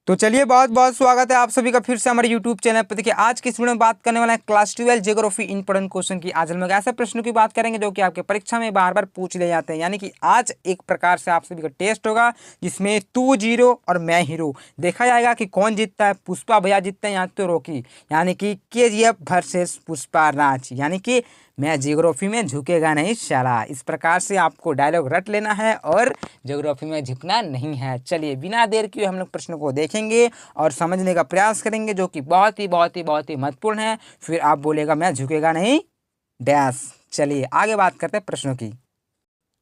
तो चलिए बहुत बहुत स्वागत है आप सभी का फिर से हमारे YouTube चैनल पर। देखिए आज की इस वीडियो में बात करने वाला है क्लास 12 ज्योग्राफी इंपॉर्टेंट क्वेश्चन की। आज हम लोग ऐसे प्रश्नों की बात करेंगे जो कि आपके परीक्षा में बार बार पूछ ले जाते हैं। यानी कि आज एक प्रकार से आप सभी का टेस्ट होगा जिसमें तू जीरो और मैं हीरो। देखा जाएगा कि कौन जीतता है, पुष्पा भैया जीतते हैं या तो रॉकी। यानी कि KGF वर्सेस पुष्पा राज। यानी कि मैं ज्योग्राफी में झुकेगा नहीं साला। इस प्रकार से आपको डायलॉग रट लेना है और ज्योग्राफी में झुकना नहीं है। चलिए बिना देर किए हम लोग प्रश्नों को देखेंगे और समझने का प्रयास करेंगे जो कि बहुत ही महत्वपूर्ण है। फिर आप बोलेगा मैं झुकेगा नहीं डैश। चलिए आगे बात करते हैं प्रश्नों की।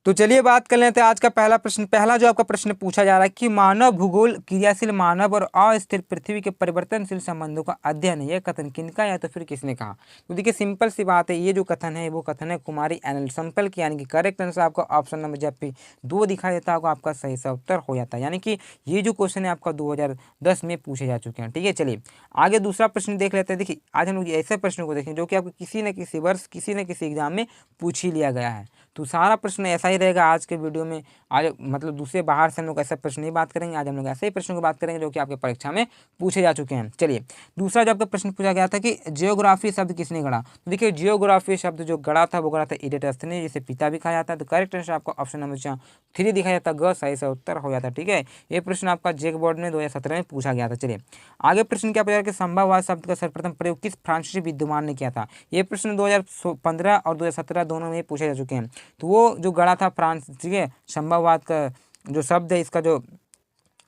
तो चलिए बात कर लेते हैं आज का पहला प्रश्न। पहला जो आपका प्रश्न पूछा जा रहा है कि मानव भूगोल क्रियाशील मानव और अस्थिर पृथ्वी के परिवर्तनशील संबंधों का अध्ययन है, यह कथन किनका या तो फिर किसने कहा। तो देखिए सिंपल सी बात है, ये जो कथन है वो कथन है कुमारी एनएल संपल की। यानी कि करेक्ट आंसर आपका ऑप्शन नंबर जब पे 2 दिखाई देता होगा आपका सही सा उत्तर हो जाता है। यानी कि ये जो क्वेश्चन है आपका 2010 में पूछे जा चुके हैं। ठीक है, चलिए आगे दूसरा प्रश्न देख लेते हैं। देखिए आज हम लोग ऐसे प्रश्नों को देखें जो कि आपको किसी न किसी वर्ष किसी न किसी एग्जाम में पूछ ही लिया गया है। तो सारा प्रश्न ऐसा ही रहेगा आज के वीडियो में। आज मतलब दूसरे बाहर से हम लोग ऐसा प्रश्न नहीं बात करेंगे। आज हम लोग ऐसे ही प्रश्नों की बात करेंगे जो कि आपके परीक्षा में पूछे जा चुके हैं। चलिए दूसरा जो आपका प्रश्न पूछा गया था कि जियोग्राफी शब्द किसने गढ़ा। तो देखिए जियोग्राफी शब्द जो गढ़ा था वो गढ़ा था इरेटस ने, जिसे पिता भी कहा जाता है। तो करेक्ट आंसर आपका ऑप्शन नंबर 3 दिखाया जाता ग सही से उत्तर हो जाता है। ठीक है, ये प्रश्न आपका जेक बोर्ड में 2017 में पूछा गया था। चलिए आगे प्रश्न क्या पूछा कि संभववाद शब्द का सर्वप्रथम प्रयोग किस फ्रांसीसी विद्वान ने किया था। ये प्रश्न 2015 और 2017 दोनों में पूछे जा चुके हैं। तो वो जो गढ़ा था फ्रांस, ठीक है, संभववाद का जो शब्द है इसका जो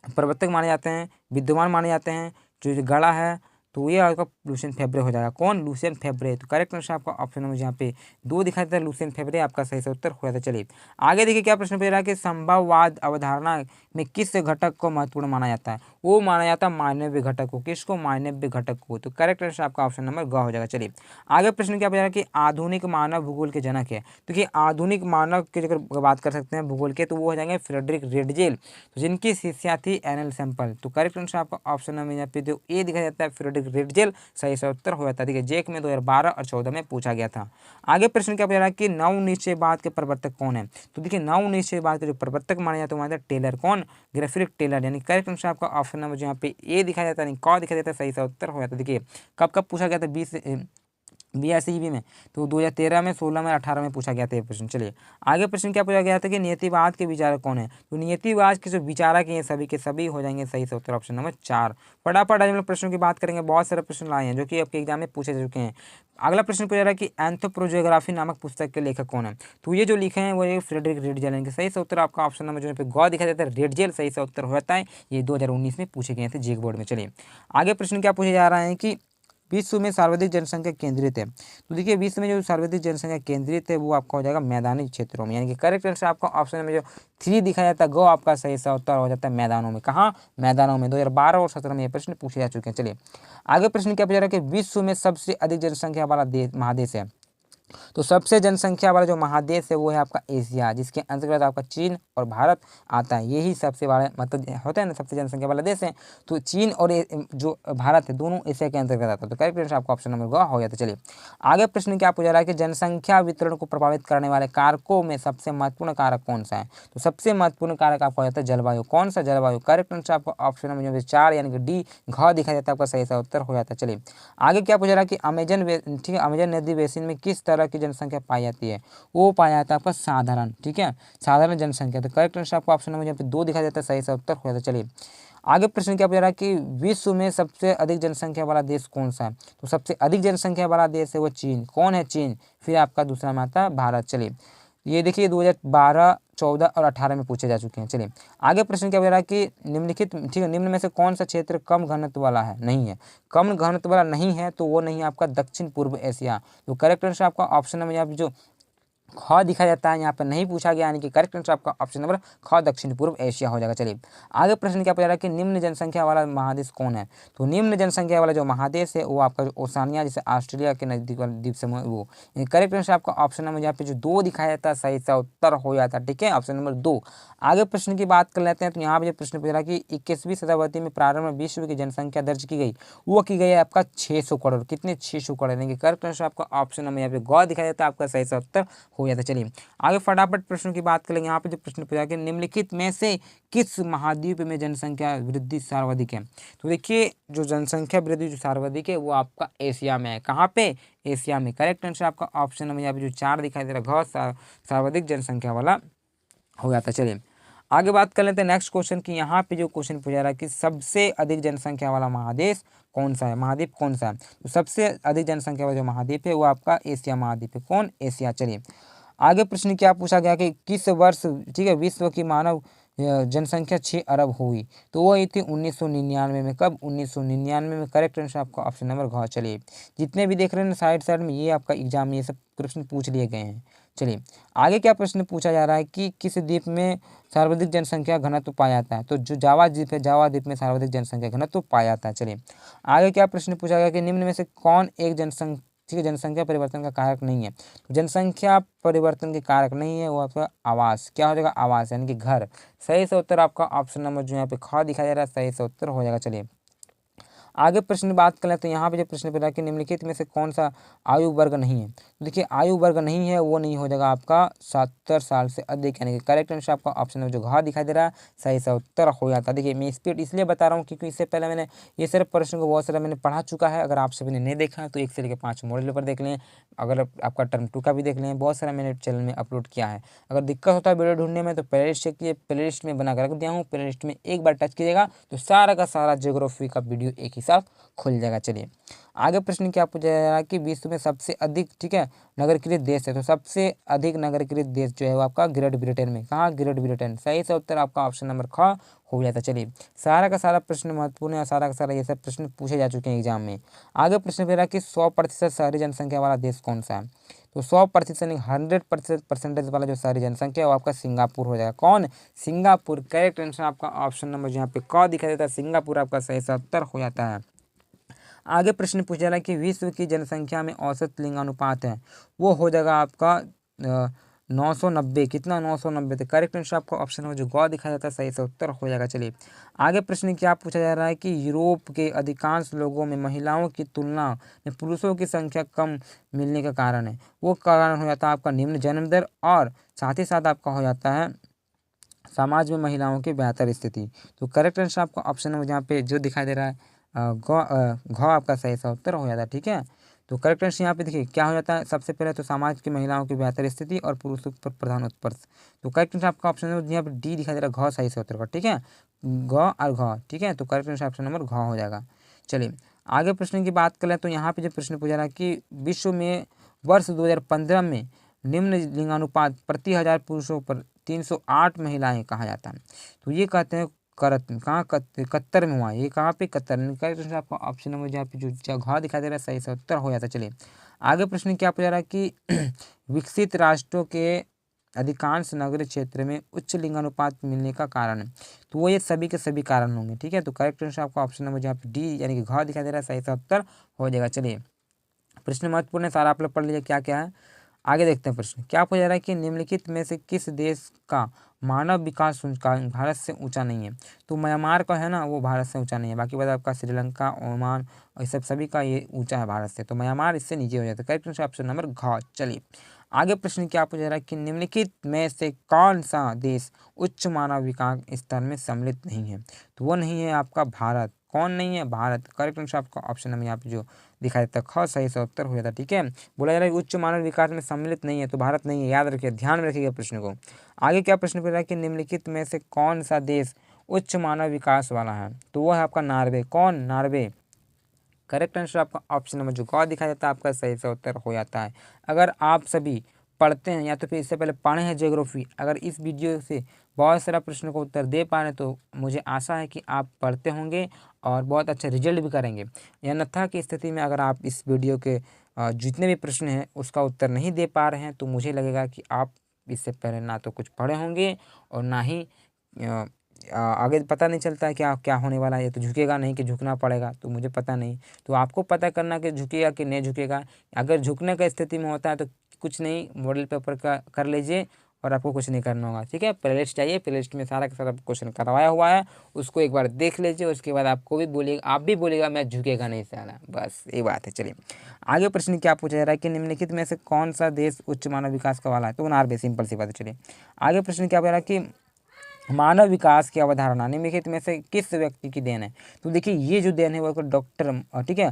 प्रवर्तक माने जाते हैं, विद्वान माने जाते हैं, जो गढ़ा है तो ये आपका लुसियन फेब्रे हो जाएगा। कौन? लुसियन फेब्रे। तो करेक्ट आंसर आपका ऑप्शन नंबर यहाँ पे 2 दिखाई देता है, लुसियन फेब्रे आपका सही से उत्तर हो जाता है। चलिए आगे देखिए क्या प्रश्न पूछ रहा है कि संभववाद अवधारणा में किस घटक को महत्वपूर्ण माना जाता है। वो माना जाता है मानवीय घटक को। किसको? मानवीय घटक को। तो करेक्ट आंसर आपका ऑप्शन नंबर ग हो जाएगा। चलिए आगे प्रश्न क्या पूछ रहा है कि आधुनिक मानव भूगोल के जनक है। देखिए आधुनिक मानव की अगर बात कर सकते हैं भूगोल के तो वो हो जाएंगे फ्रेडरिक रेडजेल, तो जिनकी शिष्या थी एनएल सैंपल। तो करेक्ट आंसर आपका ऑप्शन नंबर यहाँ पे जो ए दिखाया जाता है फ्रेडरिक रेडजेल सही से उत्तर हो जाता है। देखिए जेक में 2012 और 14 में पूछा गया था। आगे प्रश्न क्या पूछ रहा है कि नवनिश्चयवाद के प्रवर्तक कौन है। तो देखिए नवनिश्चयवाद के जो प्रवर्तक माने जाते हैं वो टेलर। कौन? ग्रेफरिक टेलर। यानी करेक्ट आंसर आपका ऑप्शन नंबर यहाँ पे ए दिखाया जाता है, नहीं क दिखाया जाता है, सही से उत्तर हो जाता है। देखिए कब कब पूछा गया था 20 में, तो 2013 में, 16 में, 18 में पूछा गया था ये प्रश्न। चलिए आगे प्रश्न क्या पूछा गया था कि नियतिवाद के विचारक कौन है। तो नियतिवाद के जो विचारक हैं सभी के सभी हो जाएंगे सही से उत्तर ऑप्शन नंबर 4। फटाफट आज हम लोग प्रश्नों की बात करेंगे। बहुत सारे प्रश्न लाए हैं जो कि आपके एग्जाम में पूछे जा चुके हैं। अगला प्रश्न पूछा रहा है कि एंथ्रोपोजियोग्राफी नामक पुस्तक के लेखक कौन है। तो ये जो लिखे हैं वो फ्रेडरिक रेडजेल हैं। सही से उत्तर आपका ऑप्शन नंबर जो पे ग दिखा देता है रेडजेल सही से उत्तर हो जाता है। ये 2019 में पूछे गए थे जेक बोर्ड में। चलिए आगे प्रश्न क्या पूछे जा रहा है कि विश्व में सर्वाधिक जनसंख्या केंद्रित है। तो देखिए विश्व में जो सर्वाधिक जनसंख्या केंद्रित है वो आपका हो जाएगा मैदानी क्षेत्रों में। यानी कि करेक्ट आंसर आपका ऑप्शन में जो 3 दिखाया जाता है गो आपका सही सा उत्तर हो जाता है मैदानों में। कहाँ? मैदानों में। 2012 और 17 में ये प्रश्न पूछे जा चुके हैं। चलिए आगे प्रश्न क्या पूछा रहा है कि विश्व में सबसे अधिक जनसंख्या वाला महादेश है। तो सबसे जनसंख्या वाला जो महादेश है वो है आपका एशिया, जिसके अंतर्गत आपका चीन और भारत आता है। यही सबसे बड़ा मतलब होता है ना, सबसे जनसंख्या वाला देश है। तो चीन और जो भारत है दोनों एशिया के अंतर्गत आता है। तो करेक्ट आंसर आपका ऑप्शन नंबर ग हो गया। तो चलिए आगे प्रश्न क्या पूछा रहा है कि जनसंख्या वितरण को प्रभावित करने वाले कारकों में सबसे महत्वपूर्ण कारक कौन सा है। तो सबसे महत्वपूर्ण कारक आपका हो जाता है जलवायु। कौन सा? जलवायु। करेक्ट आंसर आपका ऑप्शन नंबर 4 यानी कि डी घ दिखाया जाता है, आपका सही सा उत्तर हो जाता है। चलिए आगे क्या पूछा रहा है कि अमेजन, ठीक है, अमेजन नदी बेसिन में किस तरह की जनसंख्या पाई जाती है। वो पाया जाता है आपका साधारण, ठीक है, साधारण जनसंख्या। तो करेक्ट आंसर आपको ऑप्शन नंबर यहाँ पे 2 दिखाई देता है, सही सा उत्तर हो जाता है। चलिए आगे प्रश्न क्या पूछ रहा है कि विश्व में सबसे अधिक जनसंख्या वाला देश कौन सा है। तो सबसे अधिक जनसंख्या वाला देश है वो चीन। कौन है? चीन। फिर आपका दूसरा में आता है भारत। चलिए ये देखिए 2012, 14 और 18 में पूछे जा चुके हैं। चलिए आगे प्रश्न क्या कह रहा है कि निम्नलिखित, ठीक है, निम्न में से कौन सा क्षेत्र कम घनत्व वाला है, नहीं है, कम घनत्व वाला नहीं है, तो वो नहीं है आपका दक्षिण पूर्व एशिया। तो करेक्ट आंसर आपका ऑप्शन नंबर यहाँ पे जो ख दिखा जाता है यहाँ पर नहीं पूछा गया, यानी कि करेक्ट आंसर आपका ऑप्शन नंबर ख दक्षिण पूर्व एशिया हो जाएगा। चलिए आगे प्रश्न क्या पूछ रहा है कि निम्न जनसंख्या वाला महादेश कौन है। तो निम्न जनसंख्या वाला जो महादेश है वो आपका ओसानिया, जैसे ऑस्ट्रेलिया के नजदीक वाला द्वीप समूह, वो करेक्ट आंसर आपका ऑप्शन नंबर यहाँ पे जो 2 दिखाया जाता है सही सा उत्तर हो जाता है। ठीक है, ऑप्शन नंबर 2। आगे प्रश्न की बात कर लेते हैं। तो यहाँ पे जो प्रश्न पूछ रहा है कि 21वीं शताब्दी में प्रारंभ में विश्व की जनसंख्या दर्ज की गई, वो की गई है आपका 600 करोड़। कितने? 600 करोड़। यानी कि करेक्ट आंसर आपका ऑप्शन नंबर यहाँ पे ग दिखाया जाता है, आपका सही सा उत्तर हो जाता है। चलिए आगे फटाफट प्रश्नों की बात करेंगे। यहाँ पे जो प्रश्न पूछा कि निम्नलिखित में से किस महाद्वीप में जनसंख्या वृद्धि सर्वाधिक है? तो देखिए जो जनसंख्या वृद्धि जो सर्वाधिक है वो आपका एशिया में है। कहाँ पे? एशिया में। करेक्ट आंसर आपका ऑप्शन नंबर यहाँ पे जो 4 दिखाई दे रहा है, सर्वाधिक जनसंख्या वाला हो जाता है। चलिए आगे बात कर लेते हैं नेक्स्ट क्वेश्चन की। यहाँ पे जो क्वेश्चन पूछा रहा है कि सबसे अधिक जनसंख्या वाला महादेश कौन सा है, महाद्वीप कौन सा है? तो सबसे अधिक जनसंख्या वाला जो महाद्वीप है वो आपका एशिया महाद्वीप है। कौन? एशिया। चलिए आगे प्रश्न क्या पूछा गया कि किस वर्ष, ठीक है, विश्व की मानव जनसंख्या 6 अरब हुई? तो वो हुई थी 1999 में। कब? 1999 में। करेक्ट आंसर आपका ऑप्शन नंबर घ। चलिए जितने भी देख रहे हैं साइड साइड में, ये आपका एग्जाम में ये सब प्रश्न पूछ लिए गए हैं। चलिए आगे क्या प्रश्न पूछा जा रहा है कि किस द्वीप में सर्वाधिक जनसंख्या घनत्व पाया जाता है? तो जो जावा द्वीप है, जावा द्वीप में सर्वाधिक जनसंख्या घनत्व पाया जाता है। चलिए आगे क्या प्रश्न पूछा गया कि निम्न में से कौन एक जनसंख्या परिवर्तन का कारक नहीं है? जनसंख्या परिवर्तन के कारक नहीं है वो आपका आवास। क्या हो जाएगा? आवास यानी कि घर। सही से उत्तर आपका ऑप्शन नंबर जो यहाँ पे ख दिखाई दे रहा है, सही से उत्तर हो जाएगा। चलिए आगे प्रश्न की बात करें तो यहाँ पे जो प्रश्न पूछा है कि निम्नलिखित में से कौन सा आयु वर्ग नहीं है? तो देखिए आयु वर्ग नहीं है वो नहीं हो जाएगा आपका 70 साल से अधिक, यानी कि करेक्ट आंसर आपका ऑप्शन नंबर जो घ दिखाई दे रहा है, सही से उत्तर हो जाता है। देखिए मैं स्पीड इसलिए बता रहा हूँ क्योंकि इससे पहले मैंने ये सारे प्रश्न को बहुत सारा मैंने पढ़ा चुका है। अगर आप सभी ने नहीं देखा तो 1 से लेकर 5 मॉडल पेपर देख लें, अगर आपका टर्म 2 का भी देख लें, बहुत सारा मैंने चैनल में अपलोड किया है। अगर दिक्कत होता है वीडियो ढूंढने में तो प्ले लिस्ट चेक कीजिए, प्ले लिस्ट में बना कर रख दिया हूँ, प्ले लिस्ट में एक बार टच कीजिएगा तो सारा का सारा ज्योग्राफी का वीडियो एक ही साथ खुल जाएगा। चलिए आगे प्रश्न क्या पूछा जा रहा है कि विश्व में सबसे अधिक, ठीक है, नगरीकृत देश है? तो सबसे अधिक नगरीकृत देश जो है वो आपका ग्रेट ब्रिटेन में। कहाँ? Great Britain. सही से उत्तर आपका ऑप्शन नंबर ख हो जाता है। चलिए सारा का सारा प्रश्न महत्वपूर्ण है, सारा का सारा ये सब प्रश्न पूछे जा चुके हैं एग्जाम में। आगे प्रश्न पूछ रहा है कि 100% शहरी जनसंख्या वाला देश कौन सा है? तो 100% 100% परसेंटेज वाला जो शहरी जनसंख्या है वो आपका सिंगापुर हो जाएगा। कौन? सिंगापुर। करेक्ट आंसर आपका ऑप्शन नंबर यहाँ पे क दिखाई देता है, सिंगापुर आपका सही से उत्तर हो जाता है। आगे प्रश्न पूछा जा रहा है कि विश्व की जनसंख्या में औसत लिंगानुपात है वो हो जाएगा आपका 990। कितना? 990। तो करेक्ट आंसर आपको ऑप्शन में जो ग दिखाया जाता है, सही से उत्तर हो जाएगा। चलिए आगे प्रश्न क्या पूछा जा रहा है कि यूरोप के अधिकांश लोगों में महिलाओं की तुलना में पुरुषों की संख्या कम मिलने का कारण है? वो कारण हो जाता है आपका निम्न जन्म दर, और साथ ही साथ आपका हो जाता है समाज में महिलाओं की बेहतर स्थिति। तो करेक्ट आंसर आपका ऑप्शन में जहाँ पे जो दिखाई दे रहा है घ आपका सही सा उत्तर हो जाता है। ठीक है, तो करेक्ट आंसर यहाँ पे देखिए क्या हो जाता है, सबसे पहले तो समाज की महिलाओं की बेहतर स्थिति और पुरुषों पर प्रधान उत्कर्ष। तो करेक्ट आंसर आपका ऑप्शन नंबर यहाँ पे डी दिखाई दे रहा है, घ सही से उत्तर का। ठीक है, ग और घ। ठीक है, तो करेक्ट आंसर ऑप्शन नंबर घ हो जाएगा। चलिए आगे प्रश्न की बात करें तो यहाँ पे जो प्रश्न पूछा रहा है कि विश्व में वर्ष 2015 में निम्न लिंगानुपात प्रति 1000 पुरुषों पर 308 महिलाएं कहा जाता है? तो ये कहते हैं कहाँ कतर में हुआ है। ये कहाँ पे? कतर। करेक्ट आपका ऑप्शन नंबर जहाँ पे जो घ दिखाई दे रहा है, सही से उत्तर हो जाता है। चलिए आगे प्रश्न क्या पूछा रहा है कि विकसित राष्ट्रों के अधिकांश नगरीय क्षेत्र में उच्च लिंगानुपात मिलने का कारण है? तो वो ये सभी के सभी कारण होंगे। ठीक है, तो करेक्ट आंसर आपका ऑप्शन नंबर जहाँ पे डी यानी कि घ दिखाई दे रहा है, सही से उत्तर हो जाएगा। चलिए प्रश्न महत्वपूर्ण है, सारा आप लोग पढ़ लीजिए क्या क्या है। आगे देखते हैं प्रश्न क्या पूछा जा रहा है कि निम्नलिखित में से किस देश का मानव विकास सूचकांक भारत से ऊंचा नहीं है? तो म्यांमार का है ना, वो भारत से ऊंचा नहीं है। बाकी बता आपका श्रीलंका, ओमान और सब सभी का ये ऊंचा है भारत से, तो म्यांमार इससे नीचे हो जाता है। करेक्ट आंसर ऑप्शन नंबर घ। चलिए आगे प्रश्न क्या पूछा जा रहा है कि निम्नलिखित में से कौन सा देश उच्च मानव विकास स्तर में सम्मिलित नहीं है? तो वो नहीं है आपका भारत। कौन नहीं है? भारत। करेक्ट आंसर आपका ऑप्शन नंबर यहाँ पे जो दिखाई देता है ख, सही से उत्तर हो जाता है। ठीक है, बोला जा रहा है उच्च मानव विकास में सम्मिलित नहीं है तो भारत नहीं है, याद रखिए, ध्यान में रखिएगा प्रश्न को। आगे क्या प्रश्न पूछ रहा है कि निम्नलिखित में से कौन सा देश उच्च मानव विकास वाला है? तो वो है आपका नॉर्वे। कौन? नॉर्वे। करेक्ट आंसर आपका ऑप्शन नंबर जो ग दिखाई देता है, आपका सही से उत्तर हो जाता है। अगर आप सभी पढ़ते हैं या तो फिर इससे पहले पढ़े हैं ज्योग्राफी, अगर इस वीडियो से बहुत सारा प्रश्नों को उत्तर दे पा रहे हैं तो मुझे आशा है कि आप पढ़ते होंगे और बहुत अच्छा रिजल्ट भी करेंगे। या अन्यथा की स्थिति में अगर आप इस वीडियो के जितने भी प्रश्न हैं उसका उत्तर नहीं दे पा रहे हैं तो मुझे लगेगा कि आप इससे पहले ना तो कुछ पढ़े होंगे और ना ही आगे पता नहीं चलता है क्या क्या होने वाला है। तो झुकेगा नहीं कि झुकना पड़ेगा, तो मुझे पता नहीं। तो आपको पता करना कि झुकेगा कि नहीं झुकेगा। अगर झुकने का स्थिति में होता है तो कुछ नहीं, मॉडल पेपर का कर लीजिए और आपको कुछ नहीं करना होगा, ठीक है। प्लेलिस्ट चाहिए, प्लेलिस्ट में सारा का सारा क्वेश्चन करवाया हुआ है, उसको एक बार देख लीजिए, उसके बाद आपको भी बोलिएगा, आप भी बोलिएगा मैं झुकेगा नहीं साला, बस ये बात है। चलिए आगे प्रश्न क्या पूछा जा रहा है कि निम्नलिखित में से कौन सा देश उच्च मानव विकास का वाला है, तो नॉर्वे, सिंपल सी बात है। चलिए आगे प्रश्न क्या पूछ रहा है कि मानव विकास की अवधारणा निम्नलिखित में से किस व्यक्ति की देन है, तो देखिए ये जो देन है वो डॉक्टर, ठीक है,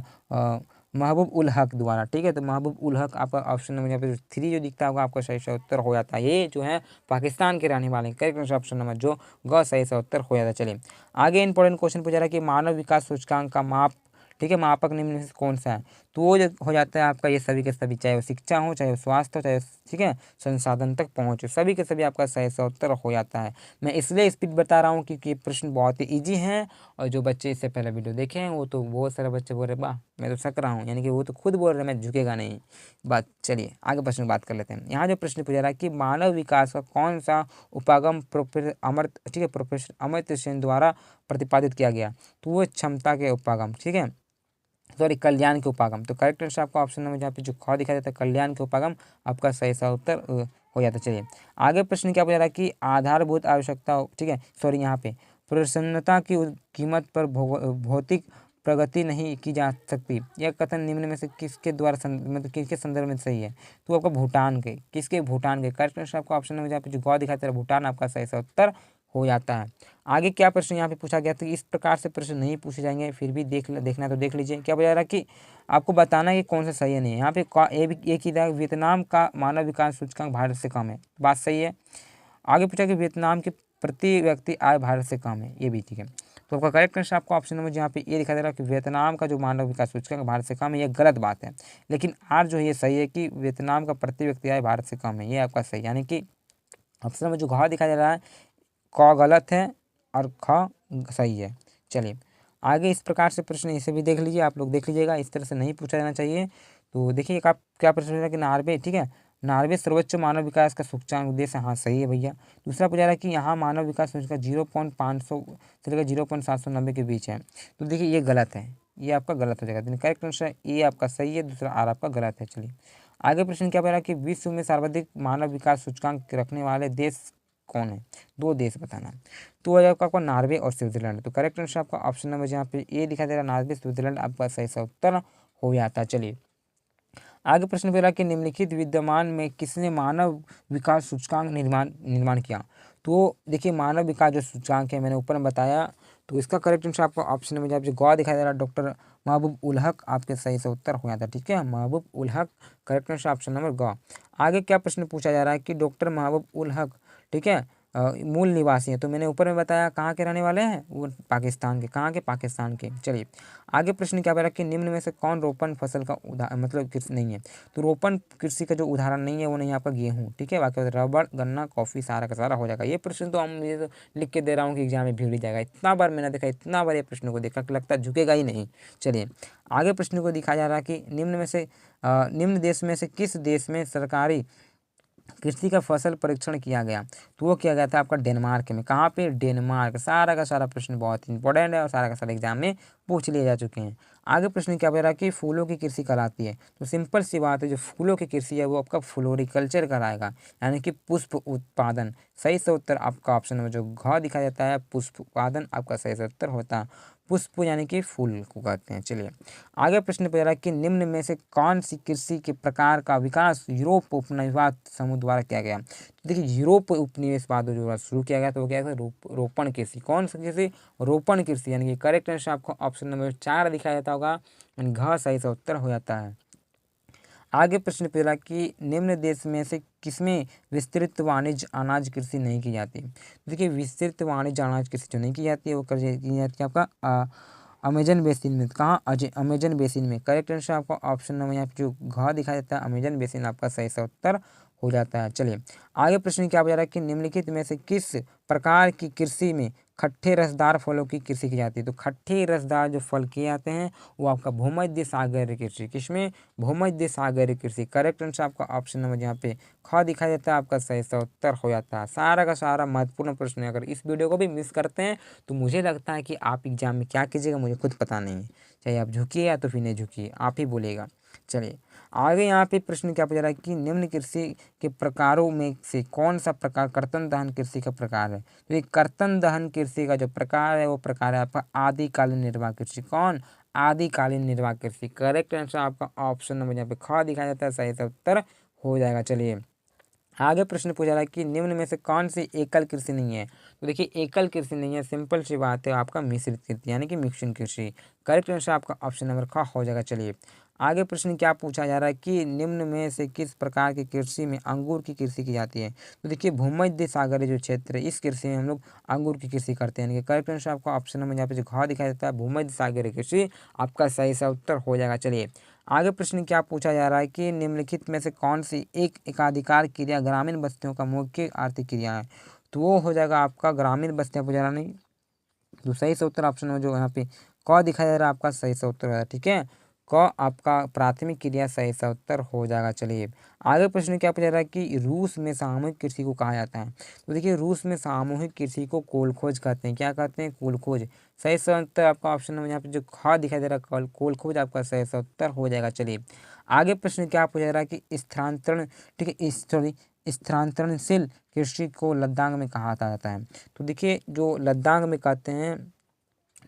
महबूब उल हक द्वारा, ठीक है। तो महबूब उल हक आपका ऑप्शन नंबर यहाँ पे 3 जो दिखता होगा आपका सही से उत्तर हो जाता है। ये जो है पाकिस्तान के रहने वाले, करेक्ट ऑप्शन नंबर जो ग सही से उत्तर हो जाता है। चलिए आगे इंपॉर्टेंट क्वेश्चन पूछा रहा है कि मानव विकास सूचकांक का माप, ठीक है, मापक निम्न में से कौन सा है, तो वो जो हो जाता है आपका ये सभी के सभी, चाहे वो शिक्षा हो, चाहे वो स्वास्थ्य हो, चाहे ठीक है संसाधन तक पहुँचे, सभी के सभी आपका सही से उत्तर हो जाता है। मैं इसलिए स्पीड बता रहा हूँ क्योंकि ये प्रश्न बहुत ही ईजी हैं, और जो बच्चे इससे पहले वीडियो देखे हैं वो तो बहुत सारे बच्चे बोल रहे वाह मैं तो सक रहा हूँ, यानी कि वो तो खुद बोल रहे मैं झुकेगा नहीं बात। चलिए आगे प्रश्न बात कर लेते हैं। यहाँ जो प्रश्न पूछा रहा है कि मानव विकास का कौन सा उपागम प्रोफेसर अमर्त्य, ठीक है, प्रोफेसर अमर्त्य सेन द्वारा प्रतिपादित किया गया, तो वो क्षमता के उपागम, ठीक है, सॉरी कल्याण के उपागम। तो करेक्ट आंसर आपका ऑप्शन नंबर जहाँ पे जो ख दिखाई देता है कल्याण के उपागम आपका सही सा उत्तर हो जाता है। चलिए आगे प्रश्न क्या पूछा रहा है कि आधारभूत आवश्यकता, ठीक है, सॉरी यहाँ पे प्रसन्नता की कीमत पर भौतिक प्रगति नहीं की जा सकती, यह कथन निम्न में से किसके द्वारा मतलब किसके संदर्भ में सही है, तो आपका भूटान के, किसके, भूटान के। करेक्ट आंसर आपका ऑप्शन नंबर जहाँ पे जो ग दिखाता है भूटान आपका सही सा उत्तर हो जाता है। आगे क्या प्रश्न यहाँ पे पूछा गया था, इस प्रकार से प्रश्न नहीं पूछे जाएंगे, फिर भी देखना तो देख लीजिए। क्या बोला रहा कि आपको बताना है कि कौन सा सही है नहीं। यहाँ पे एक ही था, वियतनाम का मानव विकास सूचकांक भारत से कम है, बात सही है। आगे पूछा कि वियतनाम की प्रति व्यक्ति आय भारत से कम है, ये भी ठीक है। तो आपका करेक्ट आंसर आपको ऑप्शन नंबर यहाँ पे ये दिखाई दे रहा है कि वियतनाम का जो मानव विकास सूचकांक भारत से कम है, ये गलत बात है। लेकिन आर जो ये सही है कि वियतनाम का प्रति व्यक्ति आय भारत से कम है, ये आपका सही, यानी कि ऑप्शन नंबर जो घ दिखाई दे रहा है क गलत है और ख सही है। चलिए आगे इस प्रकार से प्रश्न इसे भी देख लीजिए, आप लोग देख लीजिएगा, इस तरह से नहीं पूछा जाना चाहिए। तो देखिए आप क्या प्रश्न है कि नॉर्वे, ठीक है, नॉर्वे सर्वोच्च मानव विकास का सूचकांक उद्देश्य, हाँ सही है भैया। दूसरा पूछा रहा है कि यहाँ मानव विकास सूचकांक 0.500 से लेकर 0.790 के बीच है, तो देखिए ये गलत है, ये आपका गलत हो जाएगा। करेक्ट आंसर ए आपका सही है, दूसरा आर आपका गलत है। चलिए आगे प्रश्न क्या रहा है कि विश्व में सर्वाधिक मानव विकास सूचकांक रखने वाले देश कौन है, 2 देश बताना। तो वह आपका नॉर्वे और स्विट्जरलैंड। तो करेक्ट आंसर आपका ऑप्शन नंबर यहाँ पे ए दिखाई दे रहा है, नॉर्वे स्विट्जरलैंड आपका सही सा उत्तर हो जाता है। चलिए आगे प्रश्न पूछा कि निम्नलिखित विद्यमान में किसने मानव विकास सूचकांक निर्माण किया, तो देखिए मानव विकास जो सूचकांक है मैंने ऊपर में बताया, तो इसका करेक्ट आंसर आपका ऑप्शन नंबर जो ग दिखाई दे रहा है डॉक्टर महबूब उल हक आपके सही से उत्तर हो जाता है, ठीक है, महबूब ul Haq. Correct answer option number ग। आगे क्या प्रश्न पूछा जा रहा है कि डॉक्टर महबूब उल हक, ठीक है, मूल निवासी हैं, तो मैंने ऊपर में बताया कहाँ के रहने वाले हैं, वो पाकिस्तान के, कहाँ के, पाकिस्तान के। चलिए आगे प्रश्न क्या रहा कि निम्न में से कौन रोपण फसल का मतलब कृषि नहीं है, तो रोपण कृषि का जो उदाहरण नहीं है वो नहीं है आपका गेहूँ, ठीक है, बाकी रबड़, गन्ना, कॉफ़ी सारा का सारा हो जाएगा। ये प्रश्न तो हम ये तो लिख के दे रहा हूँ कि एग्जाम में भीड़ ही जाएगा, इतना बार मैंने देखा, इतना बार ये प्रश्न को देखा कि लगता है झुकेगा ही नहीं। चलिए आगे प्रश्न को दिखाया जा रहा है कि निम्न देश में से किस देश में सरकारी कृषि का फसल परीक्षण किया गया, तो वो किया गया था आपका डेनमार्क में। कहाँ पे, डेनमार्क। सारा का सारा प्रश्न बहुत इंपॉर्टेंट है और सारा का सारा एग्जाम में पूछ लिए जा चुके हैं। आगे प्रश्न क्या बोल रहा है कि फूलों की कृषि कराती है, तो सिंपल सी बात है, जो फूलों की कृषि है वो आपका फ्लोरिकल्चर कराएगा, यानी कि पुष्प उत्पादन। सही से उत्तर आपका ऑप्शन में जो घ दिखाया जाता है पुष्प उत्पादन आपका सही से उत्तर होता है, पुष्प यानी कि फूल को कहते हैं। चलिए आगे प्रश्न पूछ रहा है कि निम्न में से कौन सी कृषि के प्रकार का विकास यूरोप उपनिवेश समूह द्वारा किया गया, तो देखिए यूरोप उपनिवेशवाद जो शुरू किया गया तो वो क्या है, रोपण कृषि। कौन सी कृषि, रोपण कृषि, यानी कि करेक्ट आंसर आपको ऑप्शन नंबर 4 दिखाया जाता होगा, यानी घ सही से उत्तर हो जाता है। आगे प्रश्न पूछा कि निम्न देश में से किसमें विस्तृत वाणिज्य अनाज कृषि नहीं की जाती, देखिए विस्तृत वाणिज्य अनाज कृषि जो नहीं की जाती है वो की जाती है आपका अमेजन बेसिन में। कहाँ, अमेजन बेसिन में। करेक्ट आंसर आपका ऑप्शन नंबर यहाँ पे जो घ दिखाई देता है अमेजन बेसिन आपका सही सा उत्तर हो जाता है। चलिए आगे प्रश्न क्या बता रहा है कि निम्नलिखित में से किस प्रकार की कृषि में खट्टे रसदार फलों की कृषि की जाती है, तो खट्टे रसदार जो फल किए जाते हैं वो आपका भूमध्य सागरीय कृषि, किसमें, भूमध्य सागरीय कृषि। करेक्ट आंसर आपका ऑप्शन नंबर यहाँ पे ख दिखाई देता है आपका सही सा उत्तर हो जाता है। सारा का सारा महत्वपूर्ण प्रश्न है, अगर इस वीडियो को भी मिस करते हैं तो मुझे लगता है कि आप एग्जाम में क्या कीजिएगा मुझे खुद पता नहीं है, चाहे आप झुकिए या तो फिर नहीं झुकिए, आप ही बोलेगा। चलिए आगे यहाँ पे प्रश्न क्या पूछा जा रहा है कि निम्न कृषि के प्रकारों में से कौन सा प्रकार कर्तन दहन कृषि का प्रकार है। तो ये कर्तन दहन कृषि का जो प्रकार है वो प्रकार है आपका आदिकालीन निर्वाह कृषि। कौन? आदिकालीन निर्वाह कृषि। करेक्ट आंसर आपका ऑप्शन नंबर यहाँ पे ख दिखाया जाता है, सही से उत्तर हो जाएगा। चलिए आगे प्रश्न पूछा रहा है कि निम्न में से कौन सी एकल कृषि नहीं है। तो देखिए एकल कृषि नहीं है, सिंपल सी बात है, आपका मिश्रित कृषि यानी कि मिक्सिंग कृषि। करेक्ट आंसर आपका ऑप्शन नंबर ख हो जाएगा। चलिए आगे प्रश्न क्या पूछा जा रहा है कि निम्न में से किस प्रकार की कृषि में अंगूर की कृषि की जाती है। तो देखिए भूमध्य सागरीय जो क्षेत्र है इस कृषि में हम लोग अंगूर की कृषि करते हैं। यानी कि करेक्ट आंसर आपका ऑप्शन नंबर यहाँ पे जो घ दिखाई देता है भूमध्य सागरीय कृषि आपका सही सा उत्तर हो जाएगा। चलिए आगे प्रश्न क्या पूछा जा रहा है कि निम्नलिखित में से कौन सी एक एकाधिकार क्रिया ग्रामीण बस्तियों का मुख्य आर्थिक क्रिया है। तो वो हो जाएगा आपका ग्रामीण बस्तियां पूछा नहीं, तो सही से उत्तर ऑप्शन में जो यहाँ पे क दिखाया जा रहा है आपका सही से उत्तर है। ठीक है, क आपका प्राथमिक क्रिया सही से उत्तर हो जाएगा। चलिए आगे प्रश्न क्या पूछा जा रहा है कि रूस में सामूहिक कृषि को कहा जाता है। तो देखिए रूस में सामूहिक कृषि को कोलखोज कहते हैं। क्या कहते हैं? कोलखोज। सही से उत्तर आपका ऑप्शन नंबर यहाँ पे जो ख दिखाई दे रहा है कोलखोज आपका सही से उत्तर हो जाएगा। चलिए आगे प्रश्न क्या पूछा जा रहा है कि स्थानांतरण, ठीक है, सॉरी, स्थानांतरणशील कृषि को लद्दाख में कहा जाता है। तो देखिए जो लद्दाख में कहते हैं,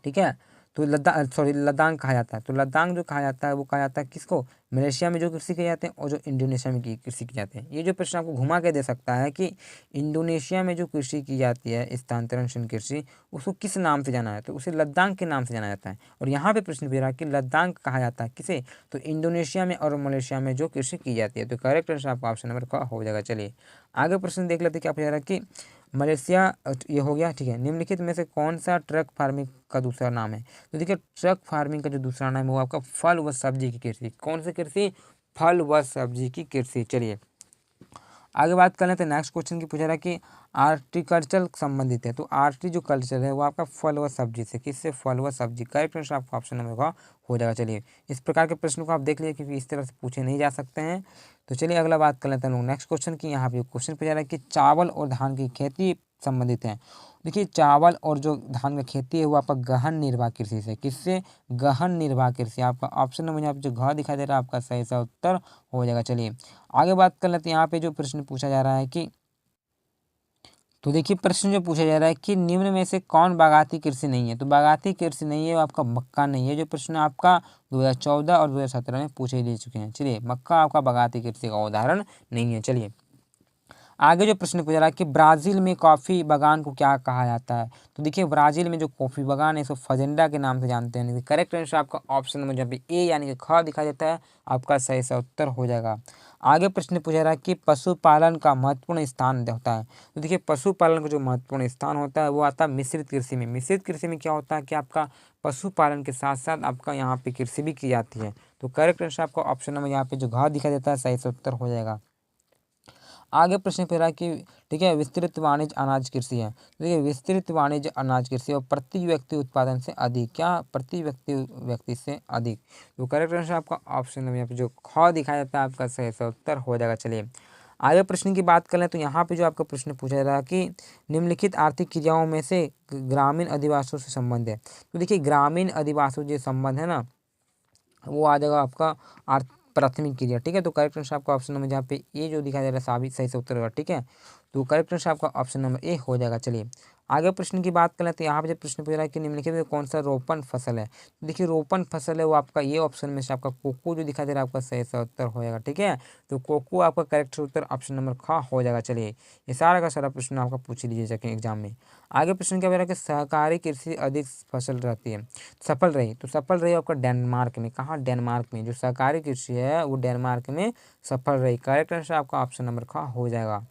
ठीक है, तो लद्दाख कहा जाता है। तो लद्दाख जो कहा जाता है वो कहा जाता है किसको? मलेशिया में जो कृषि किए जाते हैं और जो इंडोनेशिया में की कृषि की जाती है। ये जो प्रश्न आपको घुमा के दे सकता है कि इंडोनेशिया में जो कृषि की जाती है स्थानांतरणशील कृषि, उसको किस नाम से जाना है। तो उसे लद्दाख के नाम से जाना जाता है। और यहाँ पे प्रश्न भी रहा कि लद्दाख कहा जाता है किसे? तो इंडोनेशिया में और मलेशिया में जो कृषि की जाती है। तो करेक्ट आंसर आपका ऑप्शन नंबर क हो जाएगा। चलिए आगे प्रश्न देख लेते क्या पूछा जा रहा है कि मलेशिया, ये हो गया। ठीक है, निम्नलिखित में से कौन सा ट्रक फार्मिंग का दूसरा नाम है। तो देखिए ट्रक फार्मिंग का जो दूसरा नाम है वो आपका फल व सब्जी की कृषि। कौन सी कृषि? फल व सब्जी की कृषि। चलिए आगे बात कर लेते हैं नेक्स्ट क्वेश्चन की। पूछा रहा है कि आर्टिकल्चर संबंधित है। तो आर्टी जो कल्चर है वो आपका फल व सब्जी से, किससे? फल व सब्जी। करेक्ट आंसर आपका ऑप्शन नंबर का हो जाएगा। चलिए इस प्रकार के प्रश्न को आप देख लीजिए क्योंकि इस तरह से पूछे नहीं जा सकते हैं। तो चलिए अगला बात कर लेते हैं लोग नेक्स्ट क्वेश्चन की। यहाँ पे क्वेश्चन पूछा रहा है कि चावल और धान की खेती संबंधित है। देखिए चावल और जो धान का खेती है वो आपका गहन निर्वाह कृषि से, किससे? गहन निर्वाह कृषि। आपका ऑप्शन नंबर यहाँ पे जो घ दिखाई दे रहा है आपका सही सा उत्तर हो जाएगा। चलिए आगे बात कर लेते हैं। यहाँ पे जो प्रश्न पूछा जा रहा है कि, तो देखिए प्रश्न जो पूछा जा रहा है कि निम्न में से कौन बागाती कृषि नहीं है। तो बागाती कृषि नहीं है वो आपका मक्का नहीं है। जो प्रश्न आपका 2014 और 2017 में पूछे दे चुके हैं। चलिए मक्का आपका बागाती कृषि का उदाहरण नहीं है। चलिए आगे जो प्रश्न पूछा रहा है कि ब्राज़ील में कॉफ़ी बागान को क्या कहा जाता है। तो देखिए ब्राज़ील में जो कॉफ़ी बागान है इसको फजेंडा के नाम से जानते हैं। करेक्ट आंसर आपका ऑप्शन नंबर जब भी ए यानी कि ख दिखा देता है आपका सही सा उत्तर हो जाएगा। आगे प्रश्न पूछा रहा है कि पशुपालन का महत्वपूर्ण स्थान होता है। तो देखिए पशुपालन का जो महत्वपूर्ण स्थान होता है वो आता है मिश्रित कृषि में। मिश्रित कृषि में क्या होता है कि आपका पशुपालन के साथ साथ आपका यहाँ पे कृषि भी की जाती है। तो करेक्ट आंसर आपका ऑप्शन नंबर यहाँ पे जो घ दिखा देता है सही से उत्तर हो जाएगा। आगे प्रश्न पे रहा कि, ठीक है, विस्तृत वाणिज्य अनाज कृषि है। देखिए विस्तृत वाणिज्य अनाज कृषि और प्रति व्यक्ति उत्पादन से अधिक, क्या? प्रति व्यक्ति से अधिक। तो करेक्ट आंसर आपका ऑप्शन नंबर यहाँ पे जो ख दिखाया जाता है आपका सही से उत्तर हो जाएगा। चलिए आगे प्रश्न की बात करें तो यहाँ पे जो आपका प्रश्न पूछा जा रहा है कि निम्नलिखित आर्थिक क्रियाओं में से ग्रामीण अधिवासियों से संबंध है। तो देखिए ग्रामीण अधिवासियों जो संबंध है ना वो आ जाएगा आपका प्राथमिक क्रिया। ठीक है, तो करेक्ट आंसर आपका ऑप्शन नंबर जहाँ पे ए जो दिखाई दे रहा है साबित सही से उत्तर होगा। ठीक है, तो करेक्ट आंसर आपका ऑप्शन नंबर ए हो जाएगा। चलिए आगे प्रश्न की बात करें तो यहाँ पे जो प्रश्न पूछ रहा है कि निम्नलिखित में कौन सा रोपण फसल है। तो देखिए रोपण फसल है वो आपका ये ऑप्शन में से आपका कोको जो दिखाई दे रहा है आपका सही से उत्तर हो जाएगा। ठीक है, तो कोको आपका करेक्ट उत्तर ऑप्शन नंबर ख हो जाएगा। चलिए ये सारा का सारा प्रश्न आपका पूछ लीजिए जाके एग्जाम में। आगे प्रश्न क्या बोल रहा है कि सहकारी कृषि अधिक फसल रहती है, सफल रही। तो सफल रही आपका डेनमार्क में। कहाँ? डेनमार्क में जो सहकारी कृषि है वो डेनमार्क में सफल रही। करेक्ट आंसर आपका ऑप्शन नंबर ख हो जाएगा।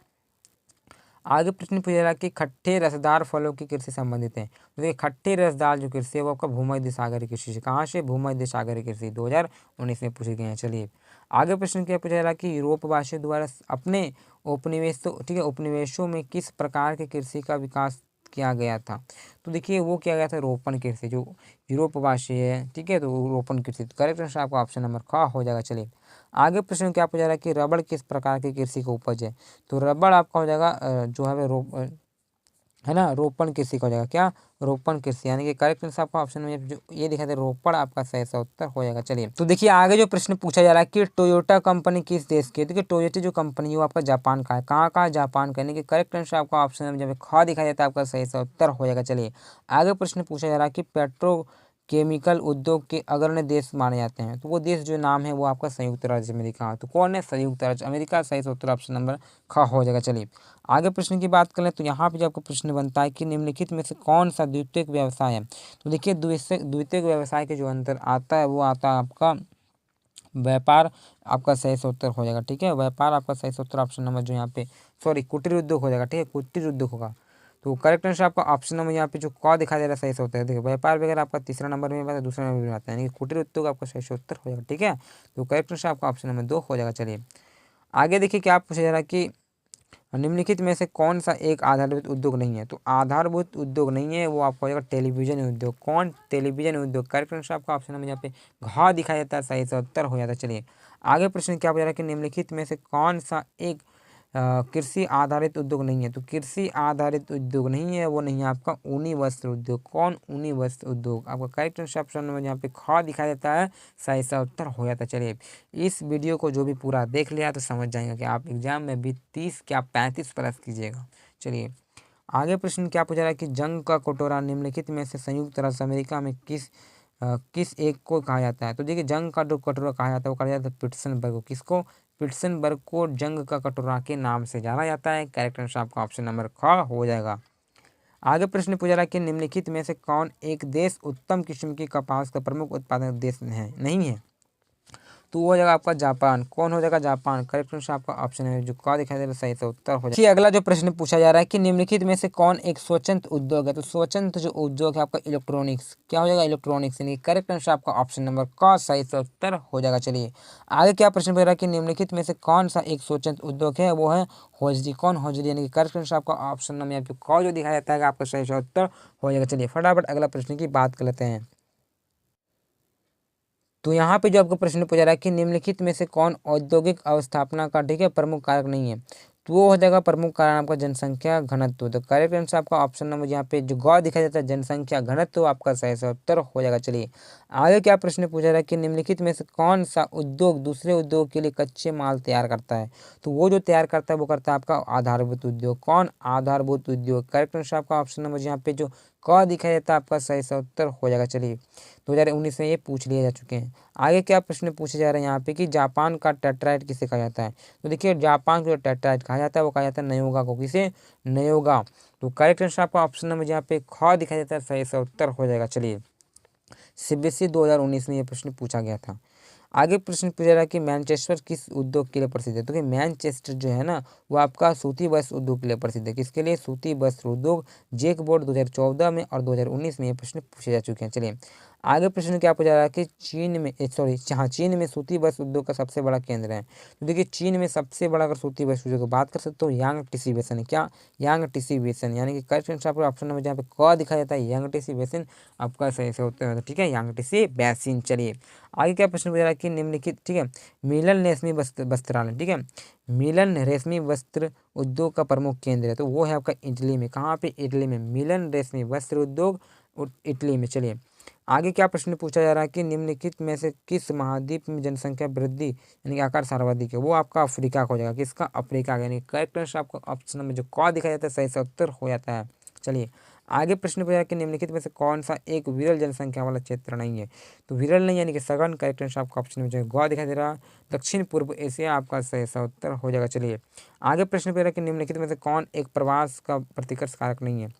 आगे प्रश्न पूछा रहा है कि खट्टे रसदार फलों की कृषि संबंधित है। तो देखिए खट्टे रसदार जो कृषि है वो आपका भूमध्य सागरीय कृषि से, कहाँ से? भूमध्य सागरीय कृषि 2019 में पूछे गए हैं। चलिए आगे प्रश्न क्या पूछा रहा है कि यूरोपवासियों द्वारा अपने उपनिवेशों, ठीक है, उपनिवेशों में किस प्रकार के कृषि का विकास किया गया था। तो देखिए वो किया गया था रोपण कृषि। जो यूरोपवासी है, ठीक है, तो रोपण कृषि। तो करेक्ट आंसर आपका ऑप्शन नंबर ख हो जाएगा। चलिए आगे प्रश्न क्या पूछा रहा है कि रबड़ किस प्रकार की कृषि का उपज है। तो रबड़ आपका हो जाएगा जो है है ना, रोपण कृषि का हो जाएगा, क्या, रोपण कृषि, यानी कि करेक्ट आंसर आपका ऑप्शन में जो ये दिखा दे रोपण आपका सही सा उत्तर हो जाएगा। चलिए तो देखिए आगे जो प्रश्न पूछा जा रहा है कि टोयोटा कंपनी किस देश की है। देखिए टोयोटा जो कंपनी है वो आपका जापान का है। कहाँ का, जापान का, यानी कि करेक्ट आंसर आपका ऑप्शन में जब ख दिखाई देता है आपका सही सा उत्तर हो जाएगा। चलिए आगे प्रश्न पूछा जा रहा है कि पेट्रो केमिकल उद्योग के अग्रणी देश माने जाते हैं, तो वो देश जो नाम है वो आपका संयुक्त राज्य अमेरिका है। तो कौन है, संयुक्त राज्य अमेरिका, सही उत्तर ऑप्शन नंबर ख हो जाएगा। चलिए आगे प्रश्न की बात करें तो यहाँ पे जो आपको प्रश्न बनता है कि निम्नलिखित में से कौन सा द्वितीयक व्यवसाय है। तो देखिए द्वितीयक व्यवसाय के जो अंतर आता है वो आता है आपका व्यापार, आपका सही से उत्तर हो जाएगा। ठीक है, व्यापार आपका सही से उत्तर ऑप्शन नंबर जो यहाँ पे सॉरी कुटीर उद्योग हो जाएगा। ठीक है, कुटीर उद्योग होगा। तो करेक्ट आंसर आपका ऑप्शन नंबर यहाँ पे जो क दिखाई दे रहा है सही से होता है। देखिए व्यापार वगैरह आपका तीसरा नंबर में आता है, दूसरा नंबर में आता है, यानी कि कुटीर उद्योग आपका सही से उत्तर हो जाएगा। ठीक है, तो करेक्ट आंसर आपका ऑप्शन नंबर 2 हो जाएगा। चलिए आगे देखिए क्या पूछा जा रहा है कि निम्नलिखित में से कौन सा एक आधारभूत उद्योग नहीं है। तो आधारभूत उद्योग नहीं है वो आपको हो जाएगा टेलीविजन उद्योग। कौन, टेलीविजन उद्योग। करेक्ट आंसर आपका ऑप्शन नंबर यहाँ पे घ दिखाई देता है, सही से उत्तर हो जाता है। चलिए आगे प्रश्न क्या पूछ रहा है कि निम्नलिखित में से कौन सा एक कृषि आधारित उद्योग नहीं है। तो कृषि आधारित उद्योग नहीं है वो नहीं है आपका ऊनी वस्त्र उद्योग। कौन, ऊनी वस्त्र उद्योग। आपका करेक्ट आंसर ऑप्शन में यहाँ पे ख दिखाई देता है, सही सा उत्तर हो जाता है। चलिए इस वीडियो को जो भी पूरा देख लिया तो समझ जाएंगे कि आप एग्जाम में भी 30 क्या 35 प्लस कीजिएगा। चलिए आगे प्रश्न क्या पूछा रहा है कि जंग का कटोरा निम्नलिखित में से संयुक्त राज्य अमेरिका में किस एक को कहा जाता है। तो देखिए जंग का जो कटोरा कहा जाता है वो कहा जाता है पिट्सबर्ग को। किसको, पिट्सबर्ग को जंग का कटोरा के नाम से जाना जाता है। करेक्ट आंसर आपका ऑप्शन नंबर ख हो जाएगा। आगे प्रश्न पूछा रहा है कि निम्नलिखित में से कौन एक देश उत्तम किस्म की कपास का प्रमुख उत्पादक देश है नहीं है। तो वो हो जाएगा आपका जापान। कौन हो जाएगा, जापान। करेक्ट आंसर आपका ऑप्शन है जो का दिखाई दे रहा है सही से उत्तर हो जाएगा। अगला जो प्रश्न पूछा जा रहा है कि निम्नलिखित में से कौन एक स्वतंत्र उद्योग है। तो स्वतंत्र जो उद्योग है आपका इलेक्ट्रॉनिक्स, क्या हो जाएगा, इलेक्ट्रॉनिक्स, यानी करेक्ट आंसर आपका ऑप्शन नंबर का सही से उत्तर हो जाएगा। चलिए आगे क्या प्रश्न पूछ रहा है कि निम्नलिखित में से कौन सा एक स्वतंत्र उद्योग है वो है हौजरी। कौन, हौजरी, यानी कि करेक्ट आंसर आपका ऑप्शन नंबर यहाँ पे क जो दिखाया जाता है आपका सही से उत्तर हो जाएगा। चलिए फटाफट अगला प्रश्न की बात कर लेते हैं। तो यहाँ पे जो आपको प्रश्न पूछा रहा है कि निम्नलिखित में से कौन औद्योगिक अवस्थापना का, ठीक है, प्रमुख कारक नहीं है। तो वो हो जाएगा प्रमुख कारण आपका जनसंख्या घनत्व। तो करेक्ट आंसर आपका ऑप्शन नंबर यहाँ पे जो ग दिखाई देता है जनसंख्या घनत्व आपका सही से उत्तर हो जाएगा। चलिए आगे क्या प्रश्न पूछा रहा है कि निम्नलिखित में से कौन सा उद्योग दूसरे उद्योग के लिए कच्चे माल तैयार करता है। तो वो जो तैयार करता है वो करता है आपका आधारभूत उद्योग। कौन, आधारभूत उद्योग। करेक्ट आंसर आपका ऑप्शन नंबर यहाँ पे जो क दिखाई देता है आपका सही से उत्तर हो जाएगा। चलिए 2019 में ये पूछ लिए जा चुके हैं। आगे क्या प्रश्न पूछे जा रहे हैं यहाँ पे कि जापान का टेट्राइट किसे कहा जाता है। तो देखिए जापान को जो टेट्राइट कहा जाता है वो कहा जाता है नयोगा को। किसे, नयोगा। तो करेक्ट आंसर आपका ऑप्शन नंबर यहाँ पे ख दिखाई देता है, सही से उत्तर हो जाएगा। चलिए सीबीएसई 2019 में ये प्रश्न पूछा गया था। आगे प्रश्न पूछा रहा है कि मैनचेस्टर किस उद्योग के लिए प्रसिद्ध है। तो कि मैनचेस्टर जो है ना वो आपका सूती वस्त्र उद्योग के लिए प्रसिद्ध है। किसके लिए, सूती वस्त्र उद्योग। जेक बोर्ड 2014 में और 2019 में ये प्रश्न पूछे जा चुके हैं। चलिए आगे प्रश्न क्या पूछा रहा है कि चीन में चीन में सूती वस्त्र उद्योग का सबसे बड़ा केंद्र है। तो देखिए चीन में सबसे बड़ा अगर सूती वस्त्र उद्योग की बात कर सकते हो यांग टिसी बेसन है। क्या, यांग टिसी बेसन, यानी कि करेक्ट आंसर आपका ऑप्शन नंबर जहाँ पे क दिखा जाता है यांग टिसी बेसन आपका सही से होता है। ठीक है, यांग टिसी बेसिन। चलिए आगे क्या प्रश्न पूछा रहा है कि निम्नलिखित, ठीक है, मिलन रेशमी वस्त्रालय, ठीक है, मिलन रेशमी वस्त्र उद्योग का प्रमुख केंद्र है। तो वो है आपका इटली में। कहाँ पे, इटली में। मिलन रेशमी वस्त्र उद्योग इटली में। चलिए आगे क्या प्रश्न पूछा जा रहा है कि निम्नलिखित में से किस महाद्वीप में जनसंख्या वृद्धि यानी कि आकार सर्वाधिक है। वो आपका अफ्रीका का हो जाएगा। किसका, अफ्रीका का। यानी करेक्ट आंसर आपका ऑप्शन में जो क दिखाया जाता है सही से उत्तर हो जाता है। चलिए आगे प्रश्न पूछा कि निम्नलिखित में से कौन सा एक विरल जनसंख्या वाला क्षेत्र नहीं है। तो विरल नहीं यानी कि सघन। करेक्ट आंसर आपका ऑप्शन में जो है ग दिखाई दे रहा है दक्षिण पूर्व एशिया आपका सही सा उत्तर हो जाएगा। चलिए आगे प्रश्न पूछा कि निम्नलिखित में से कौन एक प्रवास का प्रतिकर्ष कारक नहीं है।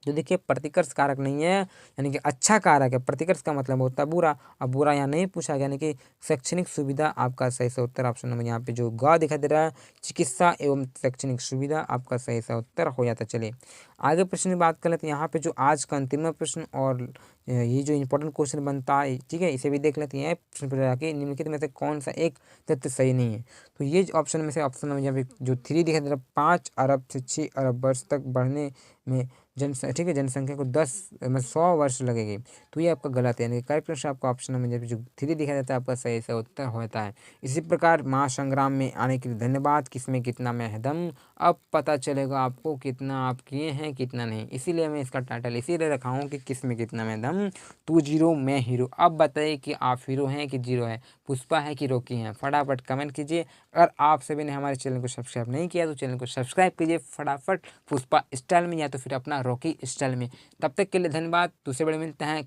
तो देखिए प्रतिकर्ष कारक नहीं है यानी कि अच्छा कारक है। प्रतिकर्ष का मतलब होता है बुरा, अब बुरा यहाँ नहीं पूछा गया। यानी कि शैक्षणिक सुविधा आपका सही से उत्तर ऑप्शन नंबर यहाँ पे जो ग दिखाई दे रहा है चिकित्सा एवं शैक्षणिक सुविधा आपका सही से उत्तर हो जाता है। चलिए आगे प्रश्न की बात कर लेते हैं। यहाँ पे जो आज का अंतिम प्रश्न और ये जो इंपॉर्टेंट क्वेश्चन बनता है, ठीक है, इसे भी देख लेते हैं। प्रश्न पूछा है कि निम्नलिखित में से कौन सा एक तथ्य सही नहीं है। तो ये ऑप्शन में से ऑप्शन नंबर यहाँ पे जो 3 दिखाई दे रहा है 5 अरब से 6 अरब वर्ष तक बढ़ने में ठीक है, जनसंख्या को 100 वर्ष लगेगी। तो ये आपका गलत है। यानी करेक्ट आंसर आपका ऑप्शन नंबर जो 3 दिखाया जाता है आपका सही से उत्तर होता है। इसी प्रकार महासंग्राम में आने के लिए धन्यवाद। किसमें कितना में है दम। अब पता चलेगा आपको कितना आप किए हैं कितना नहीं। इसीलिए मैं इसका टाइटल इसीलिए रखा हूँ कि किस में कितना में दम, तू जीरो मैं हीरो। अब बताइए कि आप हीरो हैं कि जीरो है, पुष्पा है कि रॉकी हैं, फटाफट कमेंट कीजिए। अगर आप सभी ने हमारे चैनल को सब्सक्राइब नहीं किया तो चैनल को सब्सक्राइब कीजिए फटाफट, पुष्पा स्टाइल में या तो फिर अपना रॉकी स्टाइल में। तब तक के लिए धन्यवाद। दूसरे बड़े मिलते हैं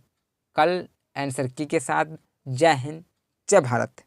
कल आंसर की के साथ। जय हिंद, जय भारत।